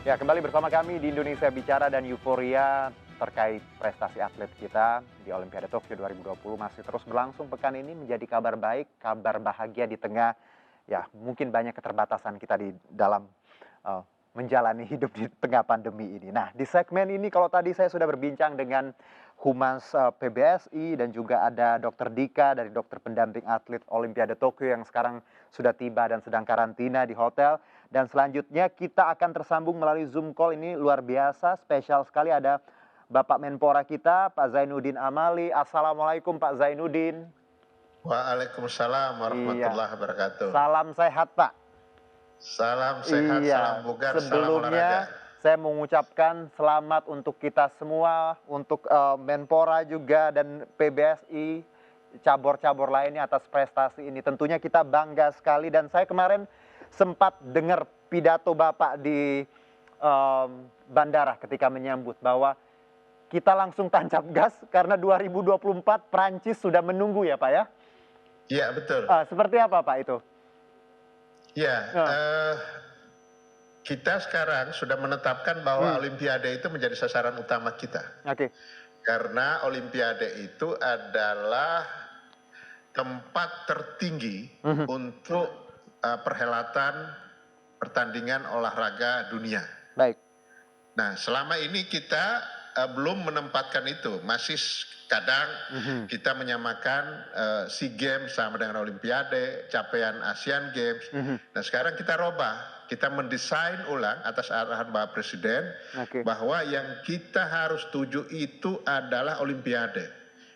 Ya, kembali bersama kami di Indonesia Bicara dan euforia terkait prestasi atlet kita di Olimpiade Tokyo 2020 masih terus berlangsung. Pekan ini menjadi kabar baik, kabar bahagia di tengah ya mungkin banyak keterbatasan kita di dalam eh, menjalani hidup di tengah pandemi ini. Nah, di segmen ini kalau tadi saya sudah berbincang dengan Humas PBSI dan juga ada Dokter Dika dari dokter pendamping atlet Olimpiade Tokyo yang sekarang sudah tiba dan sedang karantina di hotel. Dan selanjutnya kita akan tersambung melalui Zoom call, ini luar biasa, spesial sekali ada Bapak Menpora kita, Pak Zainuddin Amali. Assalamualaikum Pak Zainuddin. Waalaikumsalam Iya, warahmatullahi wabarakatuh. salam sehat Pak. Salam sehat, salam Iya, bugar, salam sebelumnya olahraga. saya mengucapkan selamat untuk kita semua, untuk Menpora juga dan PBSI, cabur-cabur lainnya atas prestasi ini. Tentunya kita bangga sekali dan saya kemarin sempat dengar pidato Bapak di bandara ketika menyambut bahwa kita langsung tancap gas karena 2024 Prancis sudah menunggu ya Pak ya. Iya betul. Seperti apa Pak itu? Ya, Nah, kita sekarang sudah menetapkan bahwa Olimpiade itu menjadi sasaran utama kita. Oke. Karena Olimpiade itu adalah tempat tertinggi untuk perhelatan pertandingan olahraga dunia. Baik. Nah, selama ini kita belum menempatkan itu, masih kadang kita menyamakan SEA Games sama dengan Olimpiade, capaian Asian Games. Nah, sekarang kita robah, kita mendesain ulang atas arahan Bapak Presiden bahwa yang kita harus tuju itu adalah Olimpiade.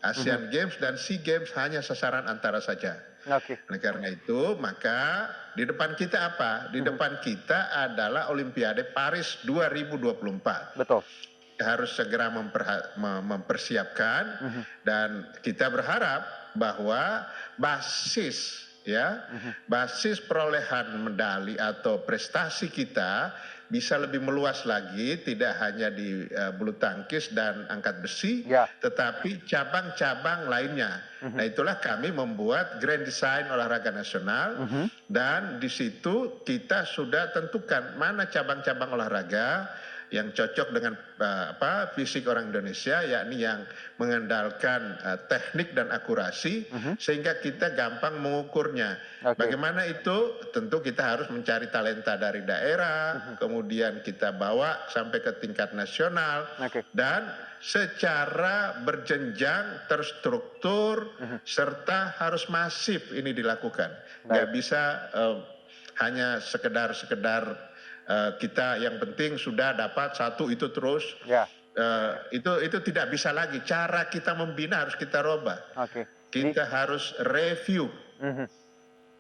Asian Games dan SEA Games hanya sasaran antara saja. Oleh karena itu, maka di depan kita apa? Di depan kita adalah Olimpiade Paris 2024. Betul. Harus segera mempersiapkan dan kita berharap bahwa basis perolehan medali atau prestasi kita bisa lebih meluas lagi, tidak hanya di bulu tangkis dan angkat besi, tetapi cabang-cabang lainnya. Nah, itulah kami membuat Grand Design Olahraga Nasional dan di situ kita sudah tentukan mana cabang-cabang olahraga yang cocok dengan fisik orang Indonesia, yakni yang mengandalkan teknik dan akurasi, sehingga kita gampang mengukurnya. Bagaimana itu? Tentu kita harus mencari talenta dari daerah, kemudian kita bawa sampai ke tingkat nasional, dan secara berjenjang, terstruktur, serta harus masif ini dilakukan. Nggak bisa hanya sekedar kita yang penting sudah dapat satu itu terus. Itu tidak bisa lagi. Cara kita membina harus kita robah. Kita harus review.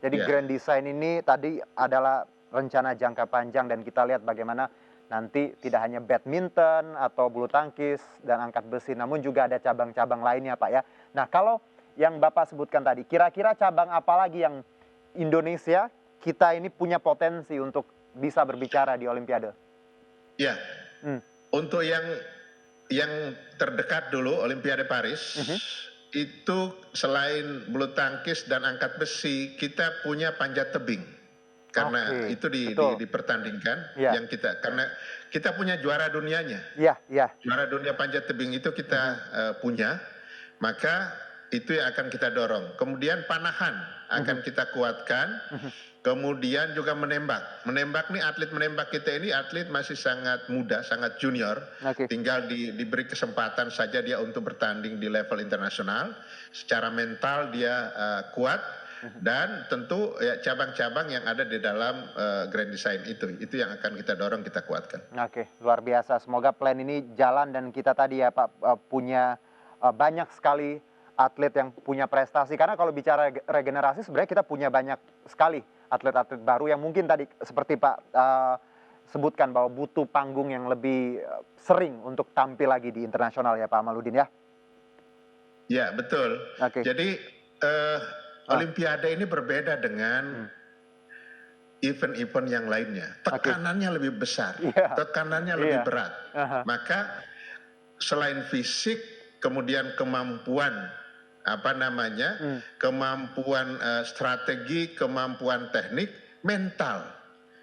Jadi Grand Design ini tadi adalah rencana jangka panjang dan kita lihat bagaimana nanti tidak hanya badminton atau bulu tangkis dan angkat besi, namun juga ada cabang-cabang lainnya Pak ya. Nah, kalau yang Bapak sebutkan tadi, kira-kira cabang apa lagi yang Indonesia kita ini punya potensi untuk bisa berbicara di Olimpiade? Ya, untuk yang terdekat dulu Olimpiade Paris, itu selain bulu tangkis dan angkat besi, kita punya panjat tebing. Karena itu dipertandingkan, yang karena kita punya juara dunianya. Juara dunia panjat tebing itu kita punya, maka itu yang akan kita dorong. Kemudian panahan akan kita kuatkan. Kemudian juga menembak. Menembak nih, atlet menembak kita ini atlet masih sangat muda, sangat junior. Tinggal diberi kesempatan saja dia untuk bertanding di level internasional. Secara mental dia kuat. Dan tentu ya, cabang-cabang yang ada di dalam Grand Design itu yang akan kita dorong, kita kuatkan. Luar biasa. Semoga plan ini jalan dan kita tadi ya Pak punya banyak sekali atlet yang punya prestasi. Karena kalau bicara regenerasi sebenarnya kita punya banyak sekali atlet-atlet baru yang mungkin tadi seperti Pak sebutkan bahwa butuh panggung yang lebih sering untuk tampil lagi di internasional ya Pak Amaludin ya. Ya betul. Jadi Olimpiade ini berbeda dengan event-event yang lainnya. Tekanannya lebih besar, tekanannya lebih berat. Maka selain fisik, kemudian kemampuan kemampuan strategi, kemampuan teknik, mental.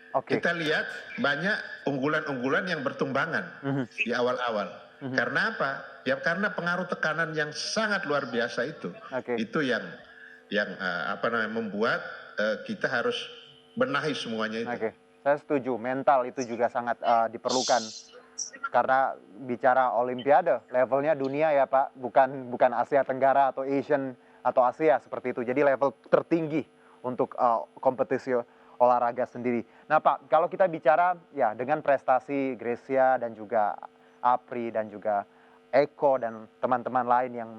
Kita lihat banyak unggulan-unggulan yang bertumbangan di awal-awal. Karena apa? Ya karena pengaruh tekanan yang sangat luar biasa itu. Itu yang membuat kita harus benahi semuanya itu. Saya setuju, mental itu juga sangat diperlukan. Karena bicara Olimpiade, levelnya dunia ya Pak, bukan Asia Tenggara atau Asian atau Asia seperti itu. Jadi level tertinggi untuk kompetisi olahraga sendiri. Nah Pak, kalau kita bicara ya dengan prestasi Grecia dan juga Apri dan juga Eko dan teman-teman lain yang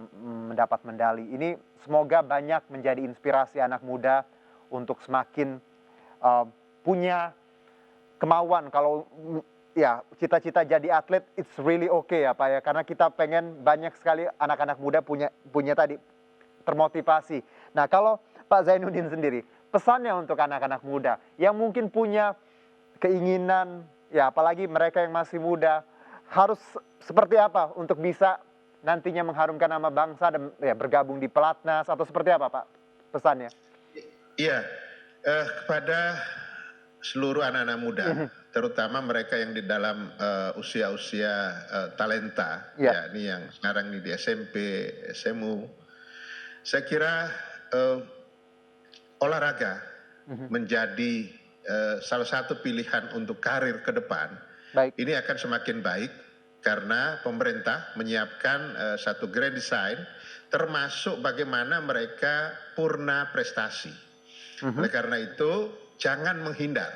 mendapat medali, ini semoga banyak menjadi inspirasi anak muda untuk semakin punya kemauan. Kalau ya cita-cita jadi atlet, it's really okay ya Pak ya, karena kita pengen banyak sekali anak-anak muda punya tadi termotivasi. Nah kalau Pak Zainuddin sendiri, pesannya untuk anak-anak muda yang mungkin punya keinginan, ya apalagi mereka yang masih muda, harus seperti apa untuk bisa nantinya mengharumkan nama bangsa dan ya, bergabung di pelatnas atau seperti apa Pak pesannya? Iya, kepada seluruh anak-anak muda, terutama mereka yang di dalam usia-usia talenta, yakni yang sekarang ini di SMP, SMU, saya kira olahraga menjadi salah satu pilihan untuk karir ke depan. Ini akan semakin baik karena pemerintah menyiapkan satu grand design termasuk bagaimana mereka purna prestasi. Oleh karena itu jangan menghindar.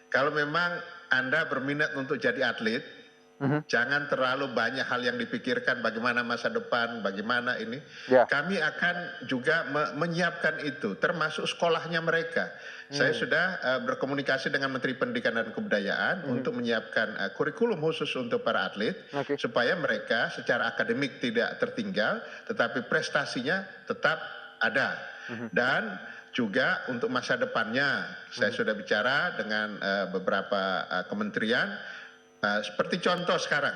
Kalau memang Anda berminat untuk jadi atlet, jangan terlalu banyak hal yang dipikirkan bagaimana masa depan, bagaimana ini. Kami akan juga menyiapkan itu, termasuk sekolahnya mereka. Saya sudah berkomunikasi dengan Menteri Pendidikan dan Kebudayaan untuk menyiapkan kurikulum khusus untuk para atlet, supaya mereka secara akademik tidak tertinggal, tetapi prestasinya tetap ada. Dan juga untuk masa depannya, saya sudah bicara dengan beberapa kementerian. Seperti contoh sekarang,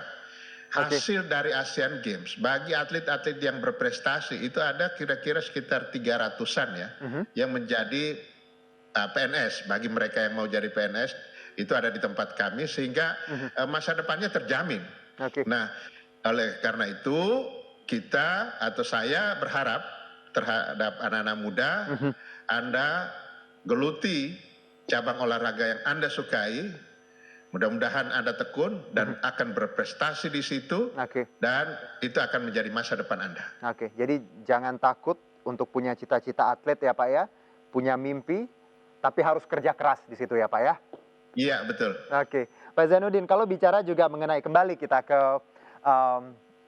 hasil dari Asian Games bagi atlet-atlet yang berprestasi itu ada kira-kira sekitar 300-an ya, yang menjadi PNS. Bagi mereka yang mau jadi PNS itu ada di tempat kami, sehingga masa depannya terjamin. Nah, oleh karena itu kita atau saya berharap terhadap anak-anak muda, Anda geluti cabang olahraga yang Anda sukai. Mudah-mudahan Anda tekun dan akan berprestasi di situ, dan itu akan menjadi masa depan Anda. Jadi jangan takut untuk punya cita-cita atlet ya Pak ya, punya mimpi, tapi harus kerja keras di situ ya Pak ya. Iya betul. Pak Zainuddin, kalau bicara juga mengenai kembali kita ke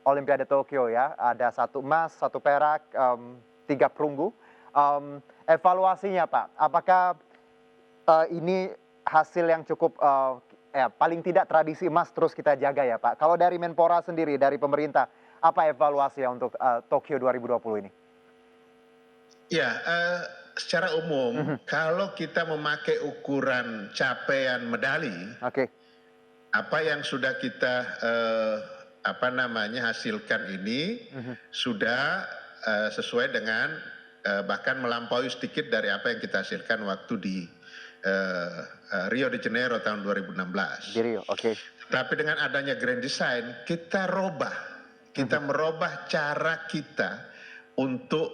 Olimpiade Tokyo ya, ada 1 emas, 1 perak, 3 perunggu. Evaluasinya Pak, apakah ini hasil yang cukup paling tidak tradisi emas terus kita jaga ya Pak. Kalau dari Menpora sendiri, dari pemerintah, apa evaluasi ya untuk Tokyo 2020 ini? Ya, secara umum kalau kita memakai ukuran capaian medali, apa yang sudah kita hasilkan ini sudah sesuai dengan bahkan melampaui sedikit dari apa yang kita hasilkan waktu di Rio de Janeiro tahun 2016. Tapi dengan adanya grand design, kita merubah cara kita untuk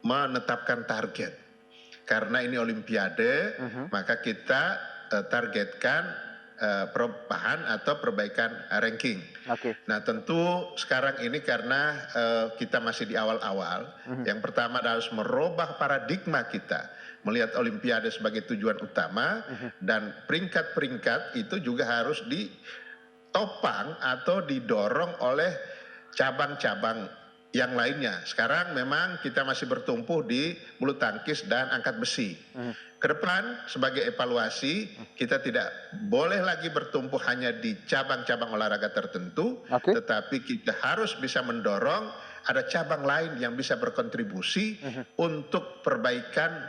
menetapkan target. Karena ini Olimpiade, maka kita targetkan perubahan atau perbaikan ranking. Nah tentu sekarang ini karena kita masih di awal-awal, yang pertama harus merubah paradigma kita, melihat Olimpiade sebagai tujuan utama, dan peringkat-peringkat itu juga harus ditopang atau didorong oleh cabang-cabang yang lainnya. Sekarang memang kita masih bertumpu di bulu tangkis dan angkat besi. Ke depan sebagai evaluasi, kita tidak boleh lagi bertumpu hanya di cabang-cabang olahraga tertentu, tetapi kita harus bisa mendorong ada cabang lain yang bisa berkontribusi untuk perbaikan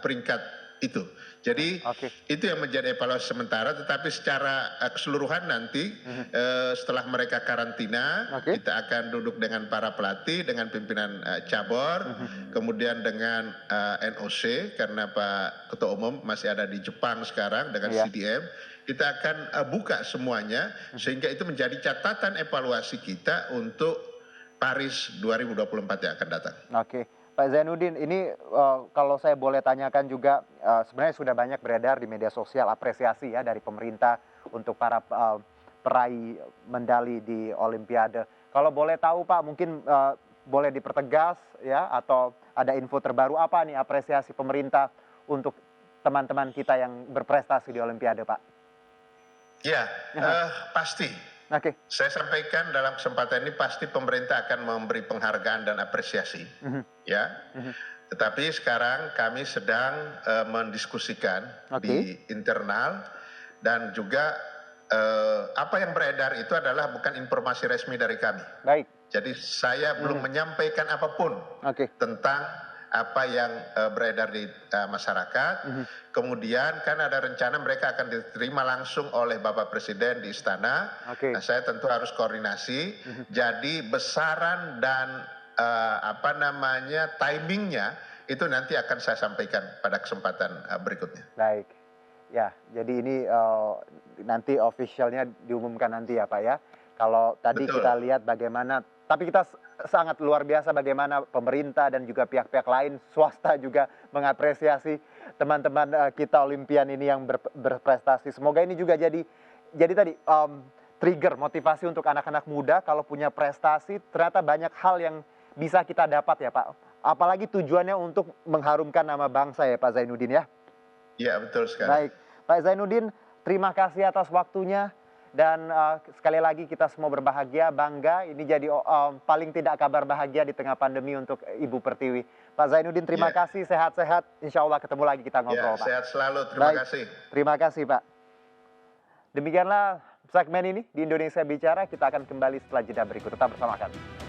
peringkat itu. Jadi itu yang menjadi evaluasi sementara, tetapi secara keseluruhan nanti setelah mereka karantina, kita akan duduk dengan para pelatih, dengan pimpinan cabur, kemudian dengan NOC, karena Pak Ketua Umum masih ada di Jepang sekarang dengan CDM. Kita akan buka semuanya, sehingga itu menjadi catatan evaluasi kita untuk Paris 2024 yang akan datang. Pak Zainuddin, ini kalau saya boleh tanyakan juga, sebenarnya sudah banyak beredar di media sosial apresiasi ya dari pemerintah untuk para peraih medali di Olimpiade. Kalau boleh tahu Pak, mungkin boleh dipertegas ya, atau ada info terbaru apa nih apresiasi pemerintah untuk teman-teman kita yang berprestasi di Olimpiade, Pak? Ya, pasti. Saya sampaikan dalam kesempatan ini pasti pemerintah akan memberi penghargaan dan apresiasi, ya. Tetapi sekarang kami sedang mendiskusikan di internal, dan juga apa yang beredar itu adalah bukan informasi resmi dari kami. Jadi saya belum menyampaikan apapun tentang apa yang beredar di masyarakat. Kemudian kan ada rencana mereka akan diterima langsung oleh Bapak Presiden di istana. Nah, saya tentu harus koordinasi. Jadi besaran dan timingnya itu nanti akan saya sampaikan pada kesempatan berikutnya. Baik, ya. Jadi ini nanti officialnya diumumkan nanti ya Pak ya. Kalau tadi kita lihat bagaimana, tapi kita sangat luar biasa bagaimana pemerintah dan juga pihak-pihak lain, swasta juga mengapresiasi teman-teman kita Olimpian ini yang berprestasi. Semoga ini juga jadi tadi trigger, motivasi untuk anak-anak muda kalau punya prestasi, ternyata banyak hal yang bisa kita dapat ya Pak. Apalagi tujuannya untuk mengharumkan nama bangsa ya Pak Zainuddin ya. Iya, betul sekali. Baik, Pak Zainuddin, terima kasih atas waktunya. Dan sekali lagi kita semua berbahagia, bangga. Ini jadi paling tidak kabar bahagia di tengah pandemi untuk Ibu Pertiwi. Pak Zainuddin, terima kasih, sehat-sehat. Insya Allah ketemu lagi kita ngobrol, Pak. Sehat selalu, terima kasih. Terima kasih, Pak. Demikianlah segmen ini di Indonesia Bicara. Kita akan kembali setelah jeda berikut. Tetap bersama kami.